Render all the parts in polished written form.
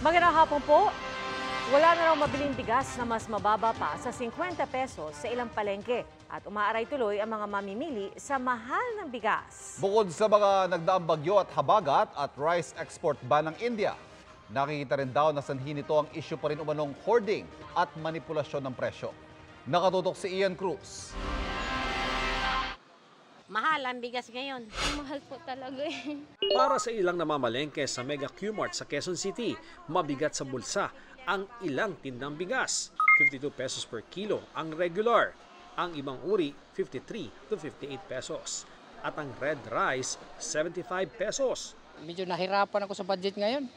Magandang hapon po. Wala na raw mabiling bigas na mas mababa pa sa 50 pesos sa ilang palengke at umaaray tuloy ang mga mamimili sa mahal ng bigas. Bukod sa mga nagdaang bagyo at habagat at rice export ban ng India, nakikita rin daw na sanhi nito ang isyu pa rin umanong hoarding at manipulasyon ng presyo. Nakatutok si Ian Cruz. Mahal ang bigas ngayon. Mahal po talaga eh. Para sa ilang namamalengke sa Mega Q-Mart sa Quezon City, mabigat sa bulsa ang ilang tindang bigas. 52 pesos per kilo ang regular. Ang ibang uri, 53 to 58 pesos. At ang red rice, 75 pesos. Medyo nahirapan ako sa budget ngayon.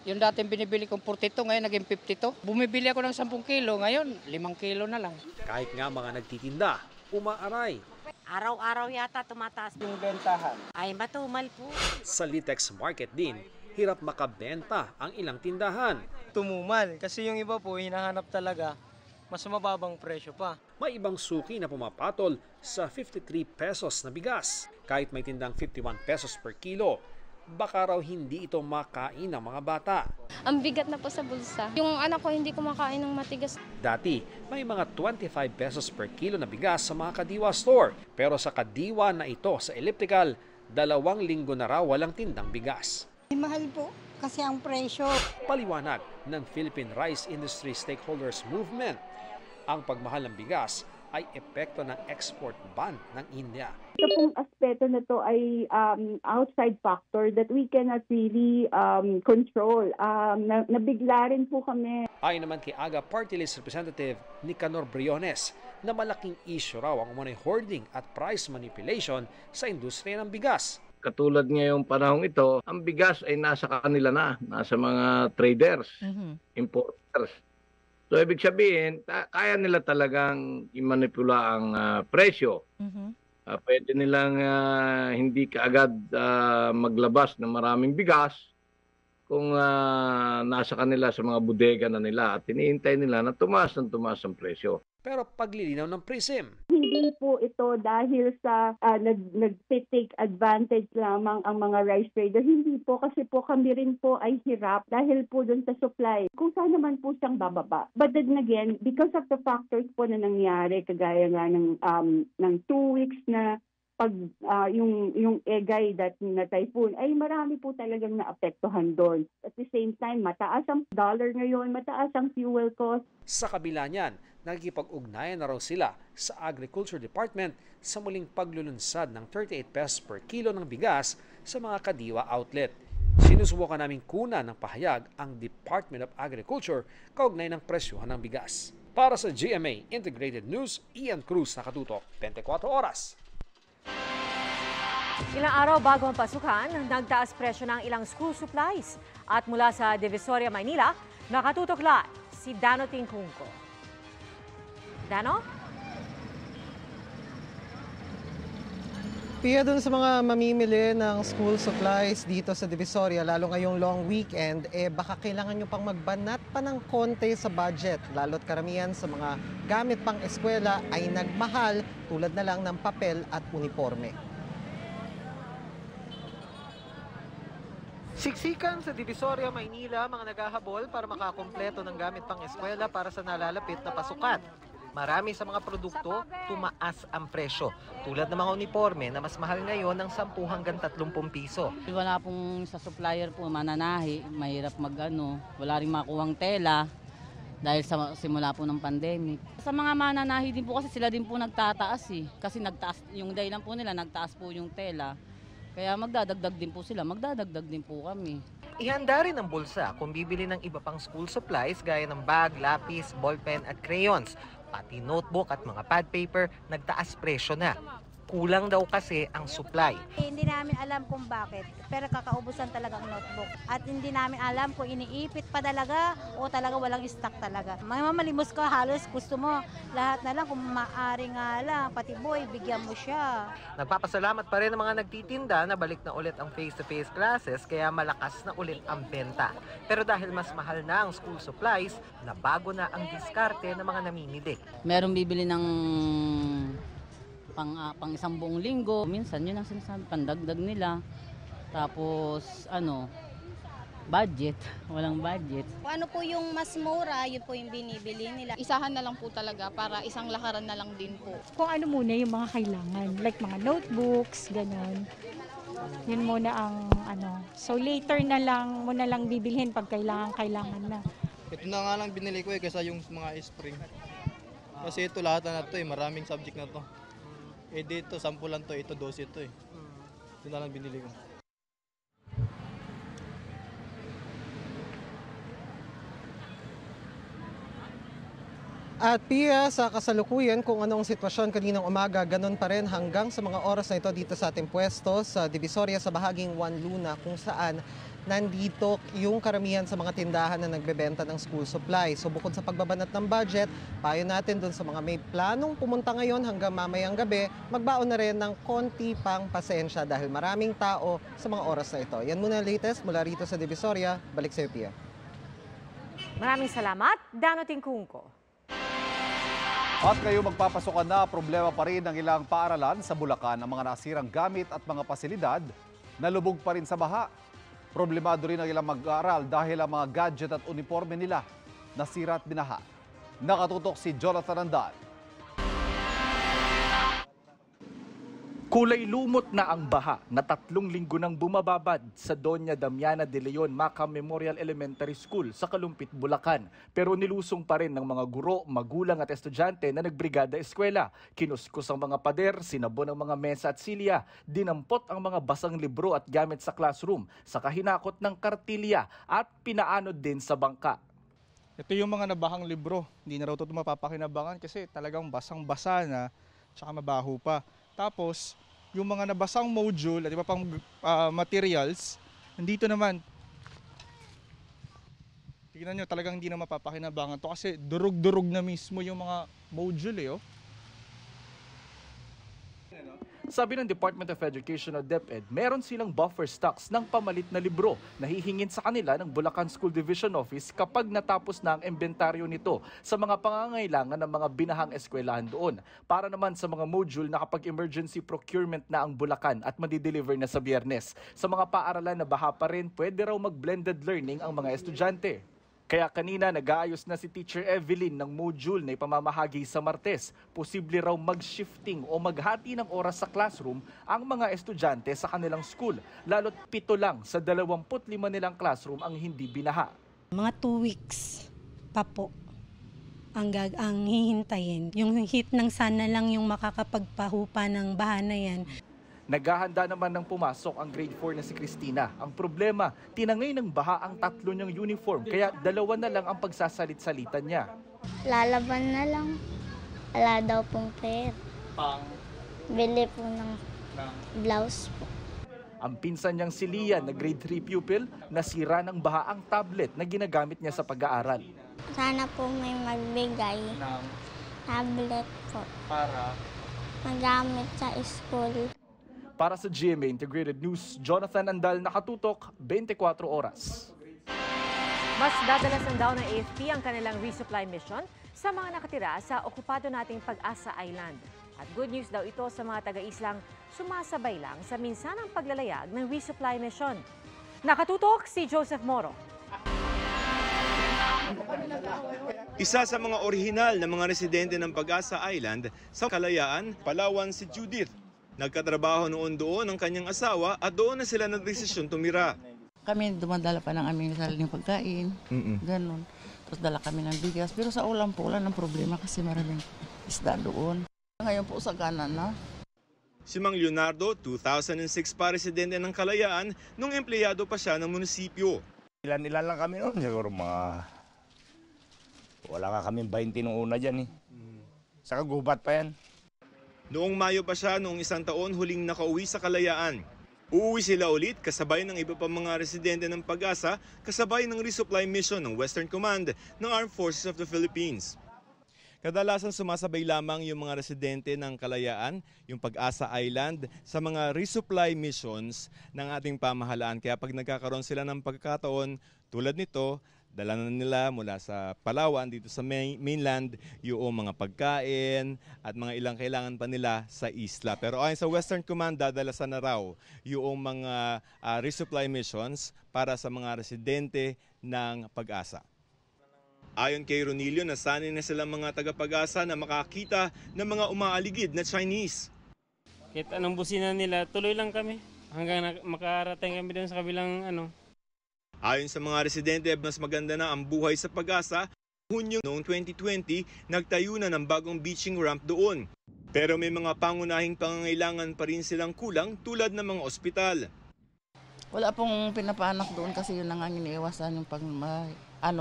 Yung dating binibili kong 42, ngayon naging 52. Bumibili ako ng 10 kilo, ngayon 5 kilo na lang. Kahit nga mga nagtitinda, umaaray. Araw-araw yata tumataas. Yung bentahan. Ay, matumal po. Sa Litex Market din, hirap makabenta ang ilang tindahan. Tumumal kasi yung iba po hinahanap talaga mas mababang presyo pa. May ibang suki na pumapatol sa 53 pesos na bigas. Kahit may tindang 51 pesos per kilo, baka raw hindi ito makain ng mga bata. Ang bigat na po sa bulsa. Yung anak ko hindi kumakain ng matigas. Dati, may mga 25 pesos per kilo na bigas sa mga Kadiwa store. Pero sa Kadiwa na ito sa Elliptical, 2 linggo na raw walang tindang bigas. Mahal po kasi ang presyo. Paliwanag ng Philippine Rice Industry Stakeholders Movement, ang pagmahal ng bigas ay epekto ng export ban ng India. Ito pong aspeto na to ay outside factor that we cannot really control. Nabigla rin po kami. Ayon naman kay AGA Party List Representative Nicanor Briones na malaking issue raw ang umano'y hoarding at price manipulation sa industriya ng bigas. Katulad ngayong panahong ito, ang bigas ay nasa kanila na, nasa mga traders, importers. So, ibig sabihin, kaya nila talagang imanipula ang presyo. Pwede nilang hindi kaagad maglabas ng maraming bigas kung nasa kanila sa mga bodega na nila at hinihintay nila na tumaas ang presyo. Pero paglilinaw ng PRISM, Hindi po ito dahil sa nag-take advantage lamang ang mga rice trader. Hindi po kasi po kami rin po ay hirap dahil po doon sa supply. Kung saan naman po siyang bababa. But then again, because of the factors po na nangyari, kagaya nga ng 2 weeks na pag yung Egay na typhoon, ay marami po talagang naapektuhan doon. At the same time, mataas ang dollar ngayon, mataas ang fuel cost. sa kabila niyan, nagkipag-ugnayan na raw sila sa Agriculture Department sa muling paglulunsad ng 38 pesos per kilo ng bigas sa mga Kadiwa outlet. Sinusubukan naming kuna ng pahayag ang Department of Agriculture kaugnay ng presyuhan ng bigas. Para sa GMA Integrated News, Ian Cruz, nakatutok 24 oras. Ilang araw bago ang pasukan, nagtaas presyo ng ilang school supplies. At mula sa Divisoria, Maynila, nakatutok live si Dano Tingkungko. Dano? Pia, dun sa mga mamimili ng school supplies dito sa Divisoria, lalo ngayong long weekend, baka kailangan nyo pang magbanat pa ng konti sa budget. Lalo't karamihan sa mga gamit pang eskwela ay nagmahal tulad na lang ng papel at uniforme. Siksikan sa Divisoria, Maynila, mga naghahabol para makakumpleto ng gamit pang eskwela para sa nalalapit na pasukan. Marami sa mga produkto, tumaas ang presyo. Tulad ng mga uniforme na mas mahal ngayon ng 10 hanggang 30 piso. Wala pong sa supplier po, mananahi, mahirap wala rin makuhang tela dahil sa simula po ng pandemic. Sa mga mananahi din po kasi sila din po nagtataas kasi nagtaas, yung dahilan po nila, nagtaas po yung tela. Kaya magdadagdag din po sila, magdadagdag din po kami. Ihanda rin ang bulsa kung bibili ng iba pang school supplies gaya ng bag, lapis, ballpen at crayons. Pati notebook at mga pad paper, nagtaas presyo na. Kulang daw kasi ang supply. Hindi namin alam kung bakit, pero kakaubusan talaga ang notebook. At hindi namin alam kung iniipit pa talaga o talaga walang stock talaga. May mamalimos ko, halos gusto mo lahat na lang kung maaari nga lang, pati boy, bigyan mo siya. Nagpapasalamat pa rin ang mga nagtitinda na balik na ulit ang face-to-face classes kaya malakas na ulit ang benta. Pero dahil mas mahal na ang school supplies, nabago na ang diskarte ng mga namimili. Meron bibili ng pang isang buong linggo. Minsan yun ang sinasabi, pandagdag nila. Tapos budget. Walang budget. Kung ano po yung mas mura, yun po yung binibili nila. Isahan na lang po talaga para isang lakaran na lang din po. Kung ano muna yung mga kailangan, like mga notebooks, gano'n. Yun muna ang ano. So later na lang, muna lang bibilhin pag kailangan na. Ito na nga lang binili ko kaysa yung mga spring. Kasi ito lahat na ito maraming subject na to. Dito 10 lang to, ito 12 ito Ito na lang binili ko. At Pia, sa kasalukuyan kung anong sitwasyon kaninang umaga, ganun pa rin hanggang sa mga oras na ito dito sa ating pwesto sa Divisoria sa bahaging Juan Luna kung saan nandito yung karamihan sa mga tindahan na nagbebenta ng school supply. So bukod sa pagbabanat ng budget, payo natin dun sa mga may planong pumunta ngayon hanggang mamayang gabi, magbaon na rin ng konti pang pasensya dahil maraming tao sa mga oras na ito. Yan muna ang latest mula rito sa Divisoria. Balik sa iyo, Pia. Maraming salamat, Danoting Kungko. At kayo magpapasokan na, problema pa rin ng ilang paaralan sa Bulacan ang mga nasirang gamit at mga pasilidad na lubog pa rin sa baha. Problemado rin ang ilang mag-aaral dahil ang mga gadget at uniforme nila nasira at binaha. Nakatutok si Jonathan Andal. Kulay lumot na ang baha na 3 linggo nang bumababad sa Doña Damiana de Leon Macam Memorial Elementary School sa Kalumpit, Bulacan. Pero nilusong pa rin ng mga guro, magulang at estudyante na nagbrigada eskwela. Kinuskus ang mga pader, sinabon ang mga mesa at silya, dinampot ang mga basang libro at gamit sa classroom, sa kahinakot ng kartilya at pinaanod din sa bangka. Ito yung mga nabahang libro. Hindi na raw ito mapapakinabangan kasi talagang basang-basa na tsaka mabaho pa. Tapos, yung mga nabasang module at iba pang materials, nandito naman. Tingnan nyo, talagang hindi na mapapakinabangan to kasi durug-durug na mismo yung mga module. Sabi ng Department of Education o DepEd, meron silang buffer stocks ng pamalit na libro na hihingin sa kanila ng Bulacan School Division Office kapag natapos na ang inventaryo nito sa mga pangangailangan ng mga binahang eskwelahan doon. Para naman sa mga module na kapag emergency procurement na ang Bulacan at madideliver na sa Biyernes. Sa mga paaralan na baha pa rin, pwede raw mag-blended learning ang mga estudyante. Kaya kanina nag-aayos na si Teacher Evelyn ng module na ipamamahagi sa Martes. Posible raw mag-shifting o maghati ng oras sa classroom ang mga estudyante sa kanilang school. Lalo't 7 lang sa 25 nilang classroom ang hindi binaha. Mga 2 weeks pa po ang hihintayin. Yung heat ng sana lang yung makakapagpahupa ng baha na yan. Naghahanda naman ng pumasok ang grade 4 na si Christina. Ang problema, tinangay ng baha ang 3 niyang uniform, kaya 2 na lang ang pagsasalit-salitan niya. Lalaban na lang. Wala daw pong pera. Bili po ng blouse po. Ang pinsan niyang si Lian na grade 3 pupil, nasira ng baha ang tablet na ginagamit niya sa pag-aaral. Sana po may magbigay ng tablet po. Para magamit sa school. Para sa GMA Integrated News, Jonathan Andal, nakatutok, 24 oras. Mas dadalasan daw ng AFP ang kanilang resupply mission sa mga nakatira sa okupado nating Pag-asa Island. At good news daw ito sa mga taga-islang sumasabay lang sa minsanang paglalayag ng resupply mission. Nakatutok si Joseph Moro. Isa sa mga orihinal na mga residente ng Pag-asa Island sa Kalayaan, Palawan si Judith. Nagkatrabaho noon doon ang kanyang asawa at doon na sila nagdesisyon tumira. Kami dumadala pa ng aming sariling pagkain, ganun. Tapos dala kami ng bigas. Pero sa ulam po, wala ng problema kasi maraming isda doon. Ngayon po sa ganan na. Si Mang Leonardo, 2006 pa residente ng Kalayaan nung empleyado pa siya ng munisipyo. Ilan lang kami noon, siguro mga... Wala nga kami 20 nung una dyan Saka gubat pa yan. Noong Mayo pa siya, noong 1 taon, huling nakauwi sa Kalayaan. Uuwi sila ulit kasabay ng iba pang mga residente ng Pag-asa, kasabay ng resupply mission ng Western Command ng Armed Forces of the Philippines. Kadalasan sumasabay lamang yung mga residente ng Kalayaan, yung Pag-asa Island, sa mga resupply missions ng ating pamahalaan. Kaya pag nagkakaroon sila ng pagkakataon tulad nito, Dala na nila mula sa Palawan dito sa mainland yung mga pagkain at mga ilang kailangan pa nila sa isla. Pero ayon sa Western Command, dadalasan na raw yung mga resupply missions para sa mga residente ng Pag-asa. Ayon kay Ronilio, nasanay na silang mga taga-Pag-asa na makakita ng mga umaaligid na Chinese. Kahit anong busina nila, tuloy lang kami hanggang makarating kami doon sa kabilang Ayon sa mga residente, mas maganda na ang buhay sa Pag-asa. Hunyo noong 2020, nagtayo na ng bagong beaching ramp doon. Pero may mga pangunahing pangangailangan pa rin silang kulang tulad ng mga ospital. Wala pong pinapanak doon kasi yun lang ang iniiwasan yung pag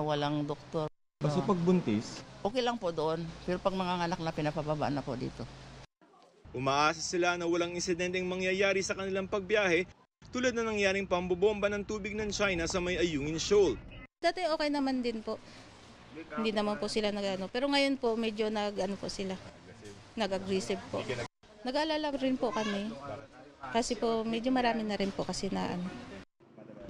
walang doktor. Kasi pag buntis? Okay lang po doon, pero pag mga anak na pinapababa na po dito. Umaasa sila na walang insidenteng mangyayari sa kanilang pagbiyahe tulad na nangyaring pambobomba ng tubig ng China sa may Ayungin Shoal. Dati okay naman din po. Hindi naman po sila pero ngayon po medyo po sila. Nag-aggressive po. Nag-aalala rin po kami. Kasi po medyo marami na rin po kasi na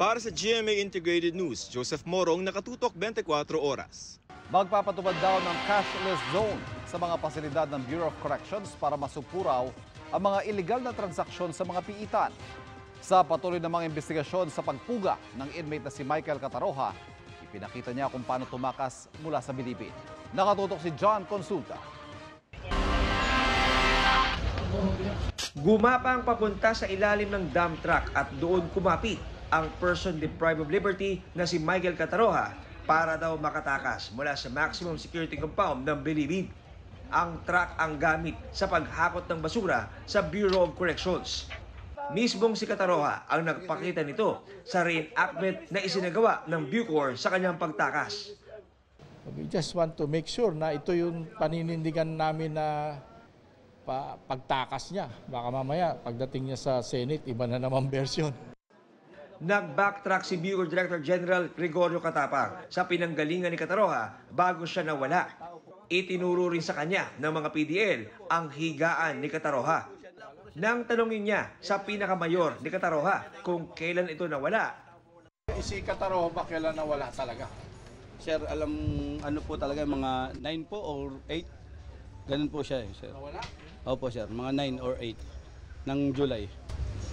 Para sa GMA Integrated News, Joseph Morong, nakatutok 24 oras. Magpapatupad daw ng cashless zone sa mga pasilidad ng Bureau of Corrections para masupuraw ang mga illegal na transaksyon sa mga piitan. Sa patuloy na mga investigasyon sa pagpuga ng inmate na si Michael Cataroha, ipinakita niya kung paano tumakas mula sa bilibid. Nakatutok si John Consulta. Gumapang papunta sa ilalim ng dump truck at doon kumapit ang person deprived of liberty na si Michael Cataroha para daw makatakas mula sa maximum security compound ng Bilibid. Ang truck ang gamit sa paghakot ng basura sa Bureau of Corrections. Mismong si Cataroha ang nagpakita nito sa reenactment na isinagawa ng Bucor sa kanyang pagtakas. We just want to make sure na ito yung paninindigan namin na pagtakas niya. Baka mamaya pagdating niya sa Senate, iba na naman version. Nag-backtrack si Bucor Director General Gregorio Catapang sa pinanggalingan ni Cataroha bago siya nawala. Itinuro rin sa kanya ng mga PDL ang higaan ni Cataroha. Nang tanongin niya sa pinakamayor ni Cataroha kung kailan ito nawala. Si Cataroha ba kailan nawala talaga? Sir, ano po talaga, mga 9 po or 8? Ganun po siya sir. Nawala? Opo sir, mga 9 or 8 ng July.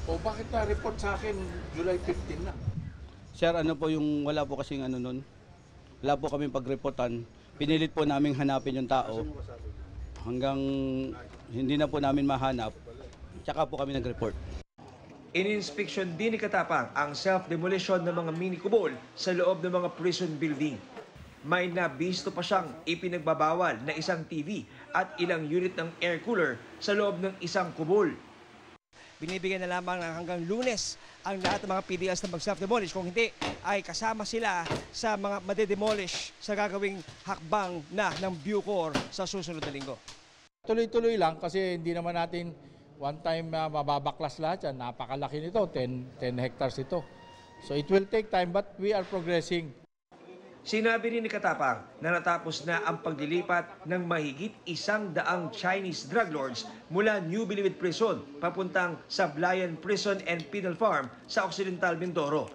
O bakit na-report sa akin July 15 na? Sir, wala po kasing nun. Wala po kami pag-reportan. Pinilit po namin hanapin yung tao. Hanggang hindi na po namin mahanap, tsaka po kami nag-report. In-inspection din ni Katapang ang self-demolition ng mga mini-kubol sa loob ng mga prison building. May nabisto pa siyang ipinagbabawal na isang TV at ilang unit ng air cooler sa loob ng isang kubol. Binibigyan na lamang ng hanggang Lunes ang lahat ng mga PDLs na mag-self-demolish. Kung hindi, ay kasama sila sa mga madedemolish sa gagawing hakbang na ng Bucor sa susunod na linggo. Tuloy-tuloy lang kasi hindi naman natin one time mababaklas lahat yan. Napakalaki nito, 10 hectares ito. So it will take time but we are progressing. Sinabi rin ni Katapang na natapos na ang paglilipat ng mahigit 100 Chinese drug lords mula New Bilibid Prison papuntang Sablayan Prison and Penal Farm sa Occidental Mindoro,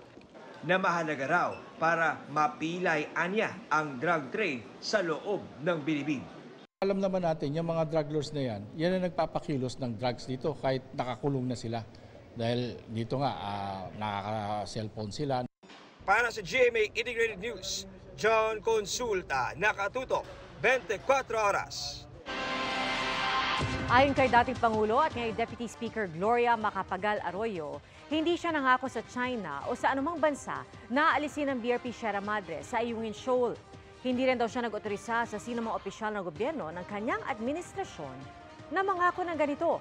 na mahalaga raw para mapilay anya ang drug trade sa loob ng Bilibid. Alam naman natin, yung mga drug lords na yan ang nagpapakilos ng drugs dito kahit nakakulong na sila. Dahil dito nga, nakaka-cellphone sila. Para sa GMA Integrated News, John Consulta, nakatutok 24 oras. Ayon kay dating Pangulo at ngayon Deputy Speaker Gloria Macapagal Arroyo, hindi siya nangako sa China o sa anumang bansa na aalisin ng BRP Sierra Madre sa Ayungin Shoal. Hindi rin daw siya nag-otorisa sa sinumang opisyal ng gobyerno ng kanyang administrasyon na mangako ng ganito.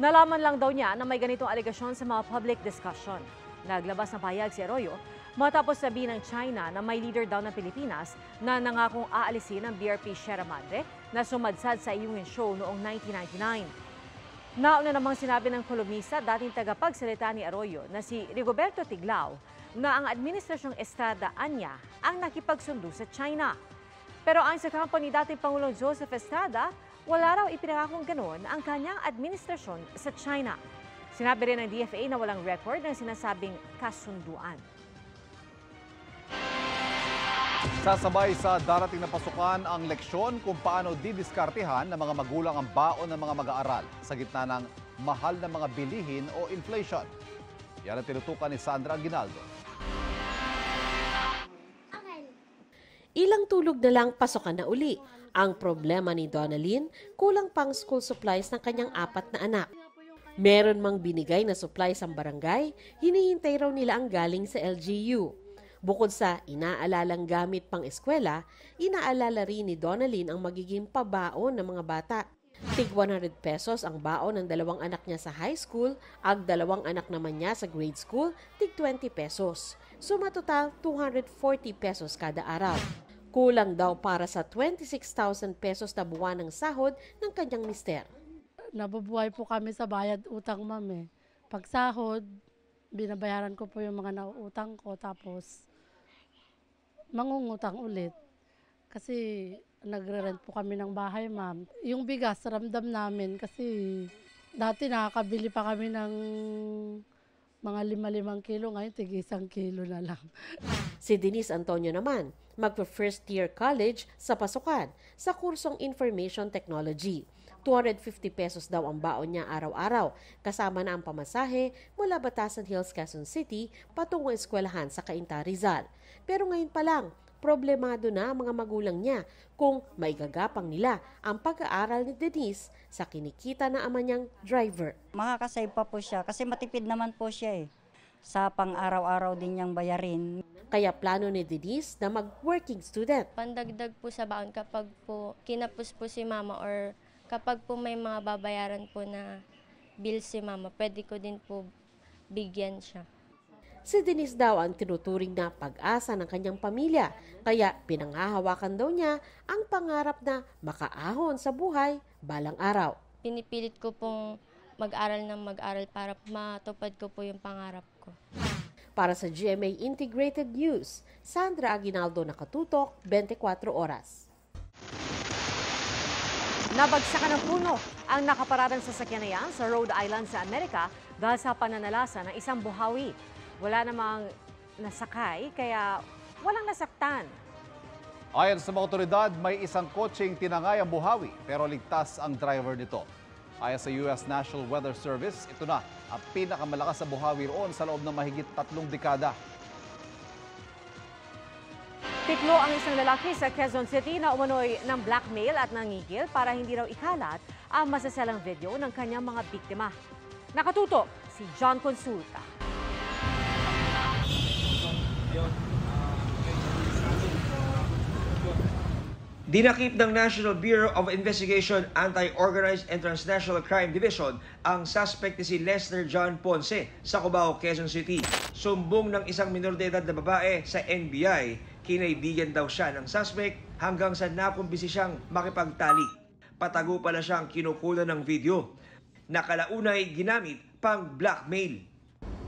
Nalaman lang daw niya na may ganitong alegasyon sa mga public discussion. Naglabas ng pahayag si Arroyo matapos sabihin ng China na may leader daw ng Pilipinas na nangakong aalisin ng BRP Sierra Madre na sumadsad sa Ayungin Shoal noong 1999. Nauna namang sinabi ng kolumnista dating tagapagsalita ni Arroyo na si Rigoberto Tiglao na ang Administrasyong Estrada anya ang nakipagsundo sa China. Pero ayon sa kampo ni dating Pangulong Joseph Estrada, wala raw ipinangakong ganoon ang kanyang administrasyon sa China. Sinabi rin ng DFA na walang record ng sinasabing kasunduan. Sasabay sa darating na pasukan ang leksyon kung paano didiskartehan ng mga magulang ang baon ng mga mag-aaral sa gitna ng mahal na mga bilihin o inflation. Yan ang tinutukan ni Sandra Aguinaldo. Ilang tulog na lang pasukan na uli. Ang problema ni Donalyn, kulang pang school supplies ng kanyang 4 na anak. Meron mang binigay na supplies ang barangay, hinihintay raw nila ang galing sa LGU. Bukod sa inaalalang gamit pang eskwela, inaalala rin ni Donalyn ang magiging pabaon ng mga bata. Tig 100 pesos ang baon ng 2 anak niya sa high school, ang 2 anak naman niya sa grade school, tig 20 pesos. Suma total 240 pesos kada araw. Kulang daw para sa 26,000 pesos na buwan ng sahod ng kanyang mister. Nabubuhay po kami sa bayad utang, ma'am eh. Pag sahod, binabayaran ko po yung mga nauutang ko, tapos mangungutang ulit. Kasi nagre-rent po kami ng bahay, ma'am. Yung bigas, ramdam namin kasi dati nakakabili pa kami ng mga 5 kilo, ngayon tig 1 kilo na lang. Si Denise Antonio naman, magpa-first year college sa pasukan sa kursong Information Technology. 250 pesos daw ang baon niya araw-araw, kasama na ang pamasahe mula Batasan Hills, Quezon City, patungong eskwelahan sa Cainta, Rizal. Pero ngayon pa lang, problemado na ang mga magulang niya kung maigagapang nila ang pag-aaral ni Denise sa kinikita na ama niyang driver. Makakasave pa po siya kasi matipid naman po siya eh. Sa pang-araw-araw din niyang bayarin. Kaya plano ni Denise na mag-working student. Pandagdag po sa baon kapag po kinapos po si mama or kapag po may mga babayaran po na bill si mama, pwede ko din po bigyan siya. Si Denise daw ang tinuturing na pag-asa ng kanyang pamilya, kaya pinanghahawakan daw niya ang pangarap na makaahon sa buhay balang araw. Pinipilit ko pong mag-aral ng mag-aral para matupad ko po yung pangarap ko. Para sa GMA Integrated News, Sandra Aguinaldo, Nakatutok, 24 Oras. Nabagsakan ng puno ang nakaparadang sasakyan na yan sa Rhode Island sa Amerika dahil sa pananalasa ng isang buhawi. Wala namang nasakay kaya walang nasaktan. Ayon sa mga otoridad, may isang kotseng tinangay ang buhawi pero ligtas ang driver nito. Ayon sa US National Weather Service, ito na ang pinakamalakas na buhawi roon sa loob ng mahigit 3 dekada. Tiklo ang isang lalaki sa Quezon City na umano'y ng blackmail at nangigil para hindi raw ikalat ang masasalang video ng kanyang mga biktima. Nakatutok si John Consulta. Dinakip ng National Bureau of Investigation Anti-Organized and Transnational Crime Division ang suspect ni si Lester John Ponce sa Cubao, Quezon City. Sumbong ng isang minor de edad na babae sa NBI, kinaibigan daw siya ng suspect hanggang sa nakumbisi siyang makipagtalik. Patago pala siyang kinukunan ng video. Nakalaunay ginamit pang blackmail.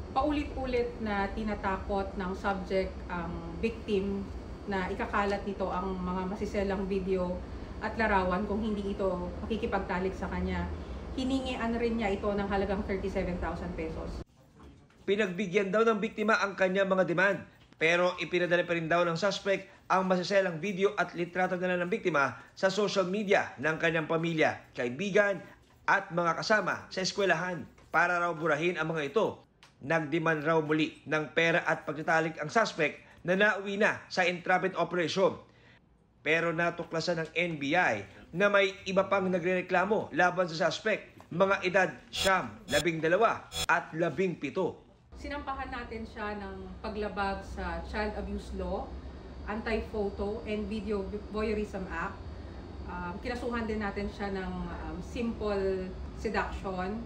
Paulit-ulit na tinatakot ng subject ang victim na ikakalat nito ang mga masiselang video at larawan kung hindi ito makikipagtalik sa kanya. Hiningian rin niya ito ng halagang 37,000 pesos. Pinagbigyan daw ng biktima ang kanyang mga demand, pero ipinadala pa rin daw ng suspect ang masiselang video at litrato na ng biktima sa social media ng kanyang pamilya, kaibigan at mga kasama sa eskwelahan para raw burahin ang mga ito. Nagdemand raw muli ng pera at pagtatalik ang suspect na nauwi na sa entrapment operation. Pero natuklasan ng NBI na may iba pang nagrereklamo laban sa suspect, mga edad 12 at 17. Sinampahan natin siya ng paglabag sa Child Abuse Law, Anti-Photo and Video Voyeurism Act. Kinasuhan din natin siya ng simple seduction,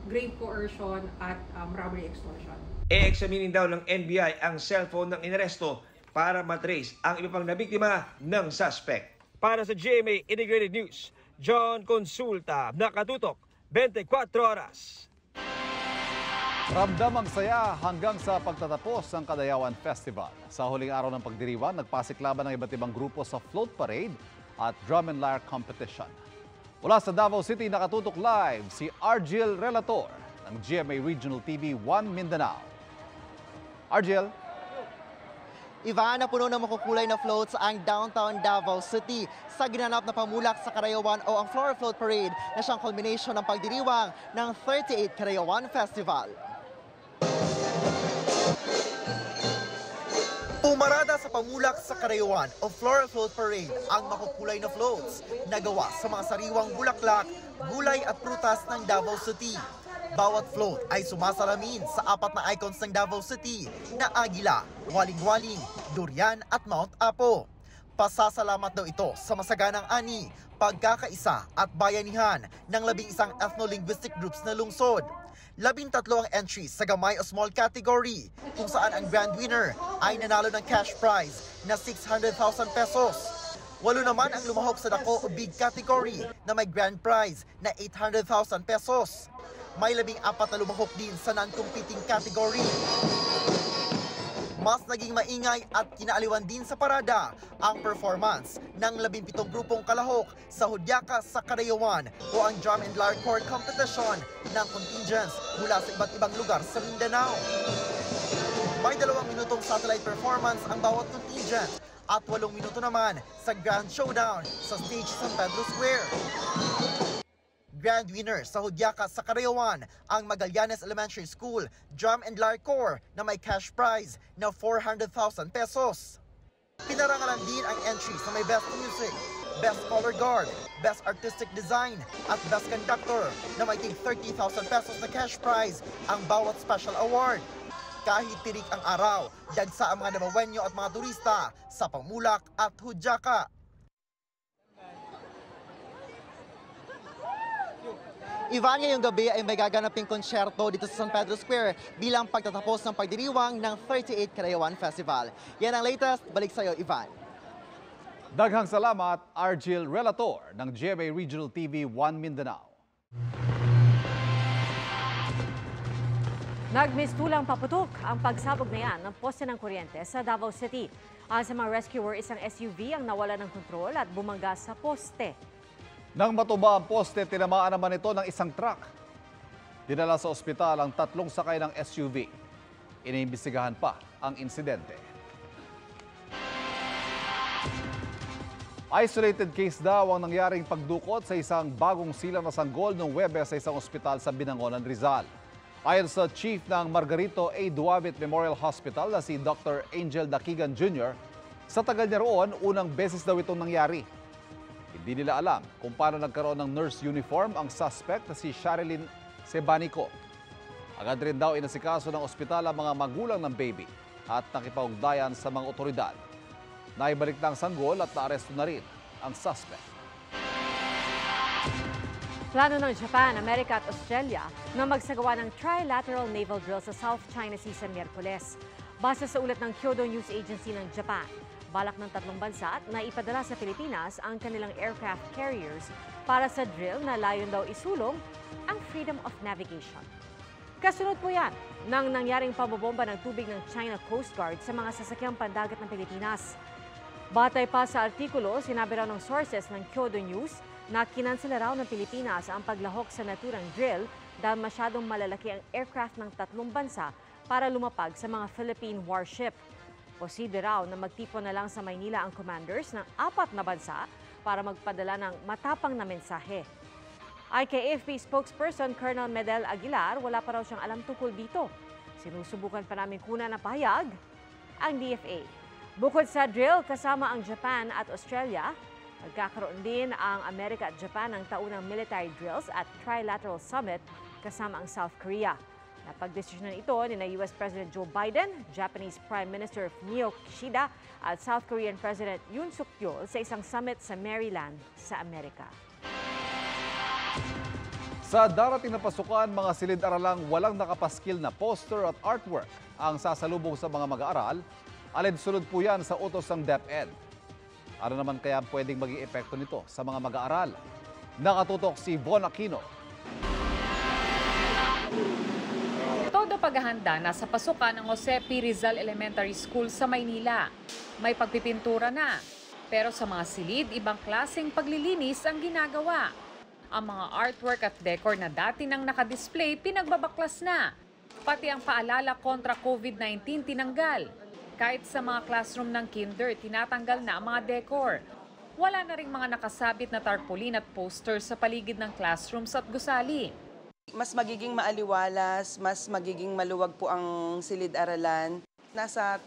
grave coercion at robbery extortion. E-examinin daw ng NBI ang cellphone ng inaresto para matrace ang iba pang nabiktima ng suspect. Para sa GMA Integrated News, John Consulta, Nakatutok, 24 Oras. Ramdam ang saya hanggang sa pagtatapos ng Kadayawan Festival. Sa huling araw ng pagdiriwang, nagpasiklaban ng iba't ibang grupo sa float parade at drum and lyre competition. Mula sa Davao City, nakatutok live si Argel Relator ng GMA Regional TV 1 Mindanao. Argel. Ivan, na puno ng makukulay na floats ang downtown Davao City sa ginanap na pamulak sa Karayawan o ang Flower Float Parade na siyang culmination ng pagdiriwang ng 38 Karayawan Festival. Pumarada sa pamulak sa Karayawan o Floral Float Parade ang makukulay na floats na gawa sa mga sariwang bulaklak, gulay at prutas ng Davao City. Bawat float ay sumasalamin sa 4 na icons ng Davao City na Agila, Waling-Waling, Durian at Mount Apo. Pasasalamat daw ito sa masaganang ani, pagkakaisa at bayanihan ng 11 ethno-linguistic groups na lungsod. 13 ang entries sa gamay o small category kung saan ang grand winner ay nanalo ng cash prize na 600,000 pesos. 8 naman ang lumahok sa dako o big category na may grand prize na 800,000 pesos. May 14 na lumahok din sa non-competing category. Mas naging maingay at kinaaliwan din sa parada ang performance ng 17 grupong kalahok sa Hudyaka sa Karayawan o ang Drum and Lyre Corps competition ng contingents mula sa iba't ibang lugar sa Mindanao. May 2 minutong satellite performance ang bawat contingent at 8 minuto naman sa Grand Showdown sa stage San Pedro Square. Grand winner sa Hudyaka sa Karayawan ang Magallanes Elementary School Drum and Lyre Corps na may cash prize na 400,000 pesos. Pinarangalan din ang entry sa may Best Music, Best Color Guard, Best Artistic Design at Best Conductor na may tig 30,000 pesos na cash prize ang bawat special award. Kahit tirik ang araw, dagsa ang mga Davaoenyo at mga turista sa pamulak at Hudyaka. Ivan, ngayong gabi ay may gaganaping konsyerto dito sa San Pedro Square bilang pagtatapos ng pagdiriwang ng 38 Karayawan Festival. Yan ang latest. Balik sa iyo, Ivan. Daghang salamat, Argil Relator ng GMA Regional TV 1 Mindanao. Nagmistulang paputok ang pagsabog na yan ng poste ng kuryente sa Davao City. Sa mga rescuer, isang SUV ang nawala ng kontrol at bumangga sa poste. Nang matuba ang poste, tinamaan naman ito ng isang truck. Dinala sa ospital ang 3 sakay ng SUV. Iniimbestigahan pa ang insidente. Isolated case daw ang nangyaring pagdukot sa isang bagong silang na sanggol noong Huwebes sa isang ospital sa Binangonan, Rizal. Ayon sa Chief ng Margarito A. Duavit Memorial Hospital na si Dr. Angel Dakigan Jr., sa tagal niya roon, unang beses daw itong nangyari. Hindi nila alam kung paano nagkaroon ng nurse uniform ang suspect na si Sharilyn Sebanico. Agad rin daw inasikaso ng ospital ang mga magulang ng baby at nakipag-ugnayan sa mga otoridad. Naibalik na ang sanggol at naaresto na rin ang suspect. Plano ng Japan, Amerika at Australia na magsagawa ng trilateral naval drill sa South China Sea sa Miyerkules. Base sa ulat ng Kyodo News Agency ng Japan, balak ng 3 bansa na ipadala sa Pilipinas ang kanilang aircraft carriers para sa drill na layon daw isulong ang freedom of navigation. Kasunod po yan ng nangyaring pambobomba ng tubig ng China Coast Guard sa mga sasakyang pandagat ng Pilipinas. Batay pa sa artikulo, sinabi raw ng sources ng Kyodo News na kinansela raw ng Pilipinas ang paglahok sa naturang drill dahil masyadong malalaki ang aircraft ng 3 bansa para lumapag sa mga Philippine warship. Posible raw na magtipon na lang sa Maynila ang commanders ng 4 na bansa para magpadala ng matapang na mensahe. Ay kay AFP spokesperson Colonel Medel Aguilar, wala pa raw siyang alam tungkol dito. Sinusubukan pa namin kuna na pahayag ang DFA. Bukod sa drill kasama ang Japan at Australia, magkakaroon din ang Amerika at Japan ng taunang military drills at trilateral summit kasama ang South Korea. Napagdesisyonan ito ni US President Joe Biden, Japanese Prime Minister Fumio Kishida at South Korean President Yoon Suk-yeol sa isang summit sa Maryland sa Amerika. Sa darating na pasukan, mga silid-aralang walang nakapaskil na poster at artwork ang sasalubong sa mga mag-aaral. Alinsunod po yan sa utos ng DepEd. Ano naman kaya pwedeng maging epekto nito sa mga mag-aaral? Nakatutok si Von Aquino. Todo paghahanda na sa pasukan ng Jose P. Rizal Elementary School sa Maynila. May pagpipintura na, pero sa mga silid, ibang klaseng paglilinis ang ginagawa. Ang mga artwork at decor na dati nang nakadisplay, pinagbabaklas na. Pati ang paalala kontra COVID-19 tinanggal. Kahit sa mga classroom ng kinder, tinatanggal na ang mga decor. Wala na ring mga nakasabit na tarpaulin at posters sa paligid ng classrooms at gusali. Mas magiging maaliwalas, mas magiging maluwag po ang silid-aralan. Nasa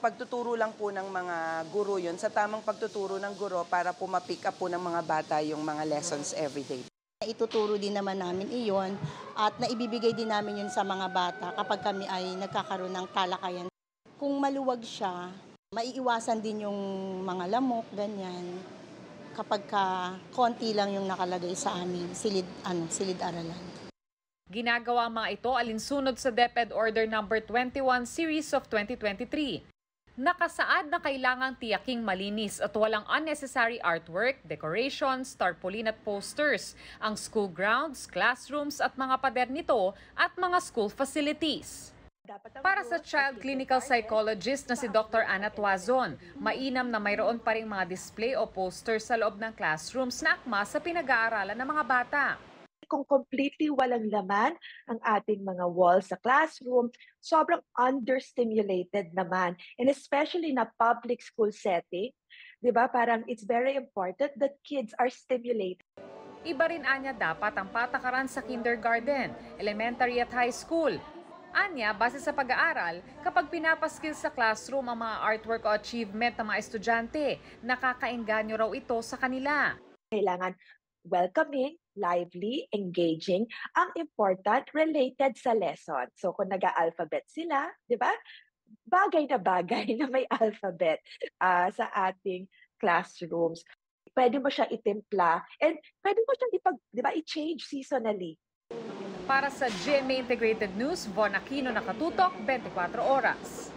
pagtuturo lang po ng mga guro yun, sa tamang pagtuturo ng guro para po ma-pick up po ng mga bata yung mga lessons everyday. Ituturo din naman namin iyon at naibibigay din namin yun sa mga bata kapag kami ay nagkakaroon ng talakayan. Kung maluwag siya, maiiwasan din yung mga lamok, ganyan. Kapag konti lang yung nakalagay sa amin, silid-aralan. Ginagawa ang mga ito alinsunod sa DepEd Order No. 21 Series of 2023. Nakasaad na kailangang tiyaking malinis at walang unnecessary artwork, decorations, tarpaulin at posters ang school grounds, classrooms at mga pader nito at mga school facilities. Para sa child clinical psychologist na si Dr. Ana Tuazon, mainam na mayroon pa ring mga display o posters sa loob ng classrooms na akma sa pinag-aaralan ng mga bata. Kung completely walang laman ang ating mga walls sa classroom, sobrang understimulated naman. And especially na public school setting, di ba? Parang it's very important that kids are stimulated. Iba rin anya dapat ang patakaran sa kindergarten, elementary at high school. Anya, base sa pag-aaral, kapag pinapaskil sa classroom ang mga artwork o achievement ng mga estudyante, nakakaengganyo raw ito sa kanila. Kailangan welcoming, lively, engaging, ang important related sa lesson. So kung nag-alphabet sila, di ba? Bagay na may alphabet sa ating classrooms. Pwede mo siya itimpla and pwede mo siyang i-change seasonally. Para sa GMA Integrated News, Von Aquino, nakatutok, 24 oras.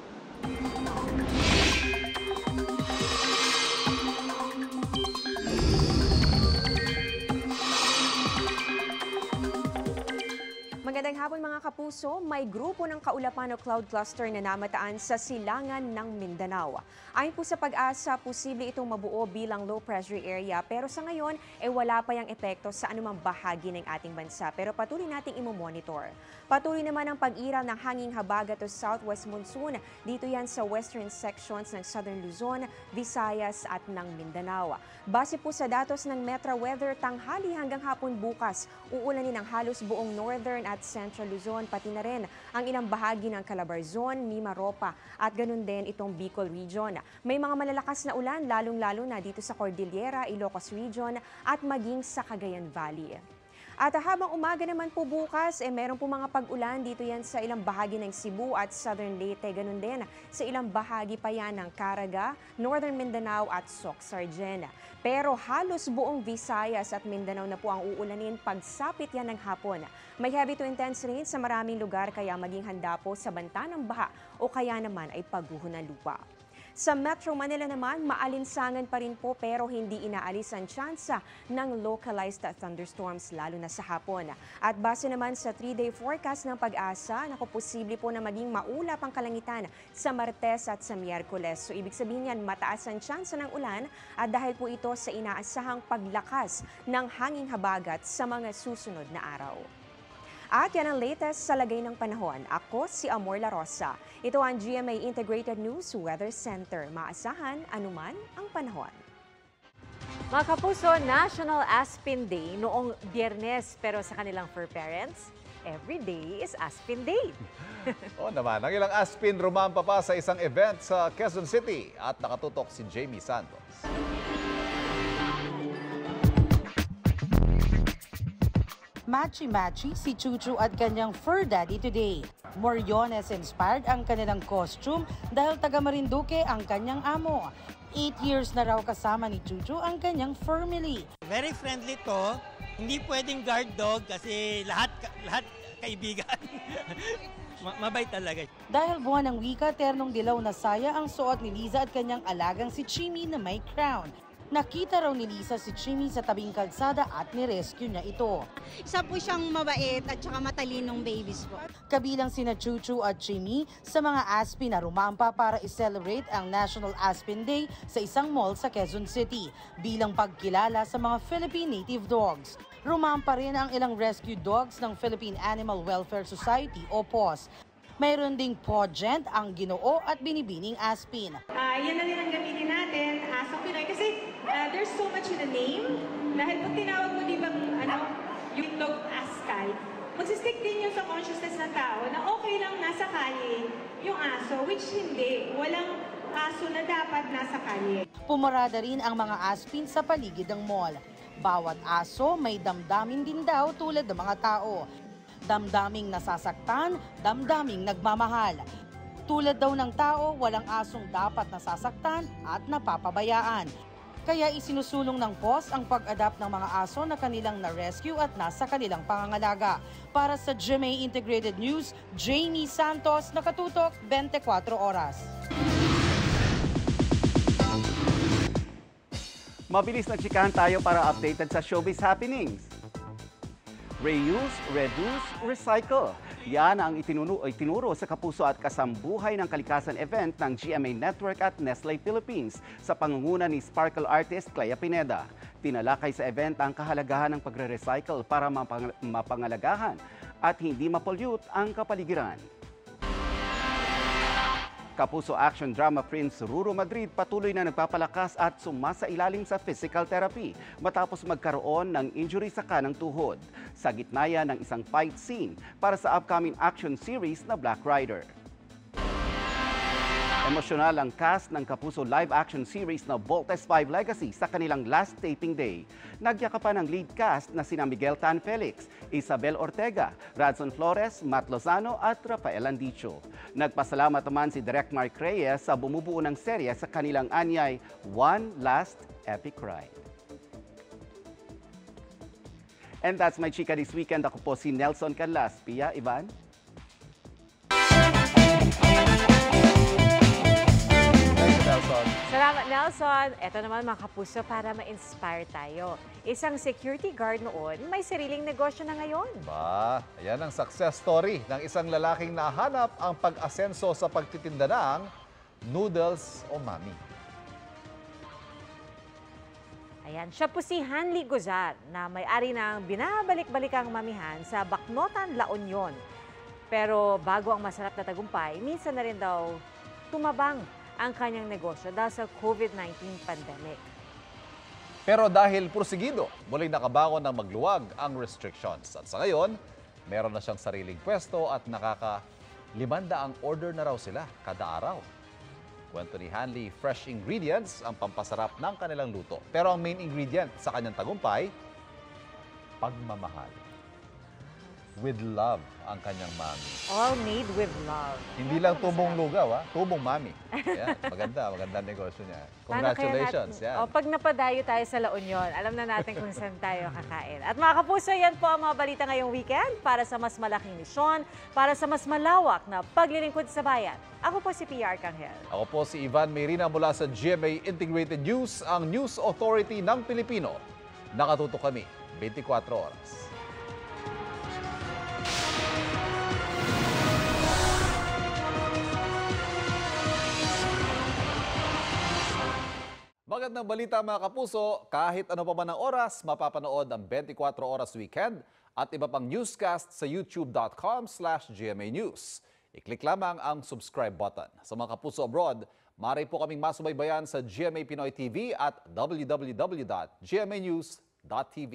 Magandang hapon mga kapuso, may grupo ng Kaulapan o Cloud Cluster na namataan sa silangan ng Mindanao. Ayon po sa Pag-asa, posible itong mabuo bilang low pressure area pero sa ngayon wala pa yung epekto sa anumang bahagi ng ating bansa pero patuloy nating imomonitor. Patuloy naman ang pag-iral ng hanging habagat o southwest monsoon. Dito yan sa western sections ng Southern Luzon, Visayas at ng Mindanao. Base po sa datos ng Metra Weather, tanghali hanggang hapon bukas, uulanin ng halos buong northern at Central Luzon, pati na rin ang ilang bahagi ng Calabarzon, Mimaropa at ganun din itong Bicol Region. May mga malalakas na ulan lalong-lalo na dito sa Cordillera, Ilocos Region at maging sa Cagayan Valley. At habang umaga naman po bukas, meron po mga pag-ulan dito yan sa ilang bahagi ng Cebu at Southern Leyte. Ganun din sa ilang bahagi pa yan ng Caraga, Northern Mindanao at Soc-Sargena. Pero halos buong Visayas at Mindanao na po ang uulanin pagsapit yan ng hapon. May heavy to intense rain sa maraming lugar kaya maging handa po sa banta ng baha o kaya naman ay pagguho ng lupa. Sa Metro Manila naman, maalinsangan pa rin po pero hindi inaalis ang tsansa ng localized thunderstorms lalo na sa hapon. At base naman sa 3-day forecast ng Pag-asa, posible po na maging maulap ang kalangitan sa Martes at sa Miyerkules. So ibig sabihin yan, mataas ang tsansa ng ulan at dahil po ito sa inaasahang paglakas ng hanging habagat sa mga susunod na araw. At yan ang latest sa lagay ng panahon. Ako si Amor La Rosa. Ito ang GMA Integrated News Weather Center. Maasahan anuman ang panahon. Mga kapuso, National Aspin Day noong Biyernes. Pero sa kanilang fur parents, every day is Aspin Day. Oo naman, ang ilang aspin rumampa pa sa isang event sa Quezon City. At nakatutok si Jamie Santos. Matchy-matchy si Chuchu at kanyang fur daddy today. Moriones-inspired ang kanilang costume dahil taga Marinduque ang kanyang amo. 8 years na raw kasama ni Chuchu ang kanyang family. Very friendly to. Hindi pwedeng guard dog kasi lahat kaibigan. Mabait talaga. Dahil buwan ng wika, ternong dilaw na saya ang suot ni Liza at kanyang alagang si Chimmy na may crown. Nakita raw ni Lisa si Chimmy sa tabing kalsada at ni-rescue niya ito. Isa po siyang mabait at saka matalinong babies po. Kabilang sina Chuchu at Chimmy sa mga Aspin na rumampa para i-celebrate ang National Aspin Day sa isang mall sa Quezon City bilang pagkilala sa mga Philippine Native Dogs. Rumampa rin ang ilang rescue dogs ng Philippine Animal Welfare Society o PAWS. Mayroon ding Pogent, ang Ginoo at Binibining Aspin. Yan na rin ang gamitin natin, Asong Pinoy. Kasi there's so much in the name. Dahil pag tinawag mo, di ba, yung itlog askal, magsistick din yun sa consciousness ng tao na okay lang nasa kalye yung aso, which hindi. Walang aso na dapat nasa kalye. Pumarada rin ang mga aspin sa paligid ng mall. Bawat aso may damdamin din daw tulad ng mga tao. Damdaming nasasaktan, damdaming nagmamahal. Tulad daw ng tao, walang asong dapat nasasaktan at napapabayaan. Kaya isinusulong ng POS ang pag-adapt ng mga aso na kanilang na-rescue at nasa kanilang pangangalaga. Para sa GMA Integrated News, Jamie Santos, nakatutok 24 oras. Mabilis na chikahan tayo para updated sa showbiz happenings. Reuse, reduce, recycle. Yan ang itinuro sa Kapuso at Kasambuhay ng Kalikasan event ng GMA Network at Nestle Philippines sa pangunguna ni sparkle artist Clea Pineda. Tinalakay sa event ang kahalagahan ng pagre-recycle para mapangalagahan at hindi mapollute ang kapaligiran. Kapuso action drama prince Ruru Madrid patuloy na nagpapalakas at sumasailalim sa physical therapy matapos magkaroon ng injury sa kanang tuhod. Sa gitna yan ng isang fight scene para sa upcoming action series na Black Rider. Emosyonal ang cast ng Kapuso live-action series na Voltes 5 Legacy sa kanilang last taping day. Nagyakapan ang lead cast na sina Miguel Tan Felix, Isabel Ortega, Radson Flores, Matt Lozano at Rafael Andicho. Nagpasalamat naman si Direk Mark Reyes sa bumubuo ng serye sa kanilang anyay One Last Epic Ride. And that's my chika this weekend. Ako po si Nelson Canlas. Pia, Ivan? Salamat, Nelson. Ito naman mga kapuso para ma-inspire tayo. Isang security guard noon, may sariling negosyo na ngayon. Ba, ayan ang success story ng isang lalaking nahanap ang pag-asenso sa pagtitinda ng noodles o mami. Ayan, siya po si Hanley Guzat na may-ari ng binabalik-balikang mamihan sa Bacnotan, La Union. Pero bago ang masarap na tagumpay, minsan na rin daw tumabang ang kanyang negosyo dahil sa COVID-19 pandemic. Pero dahil porsigido, muling nakabangon ng magluwag ang restrictions. At sa ngayon, meron na siyang sariling pwesto at nakaka-500 ang order na raw sila kada araw. Kwento ni Hanley, fresh ingredients ang pampasarap ng kanilang luto. Pero ang main ingredient sa kanyang tagumpay, pagmamahal. With love ang kanyang mami. All made with love. Hindi lang tubong lugaw, ha? Tubong mami. Ayan, maganda negosyo niya. Congratulations. Yan. Pag napadayo tayo sa La Union, alam na natin kung saan tayo kakain. At mga kapuso, yan po ang mga balita ngayong weekend para sa mas malaking misyon, para sa mas malawak na paglilingkod sa bayan. Ako po si PR Kanghel. Ako po si Ivan Mayrina mula sa GMA Integrated News, ang News Authority ng Pilipino. Nakatutok kami 24 oras. Magandang balita mga kapuso, kahit ano pa man ang oras, mapapanood ang 24 oras weekend at iba pang newscast sa youtube.com/GMA News. I-click lamang ang subscribe button. Sa mga kapuso abroad, maaari po kaming masubaybayan sa GMA Pinoy TV at www.gmanews.tv.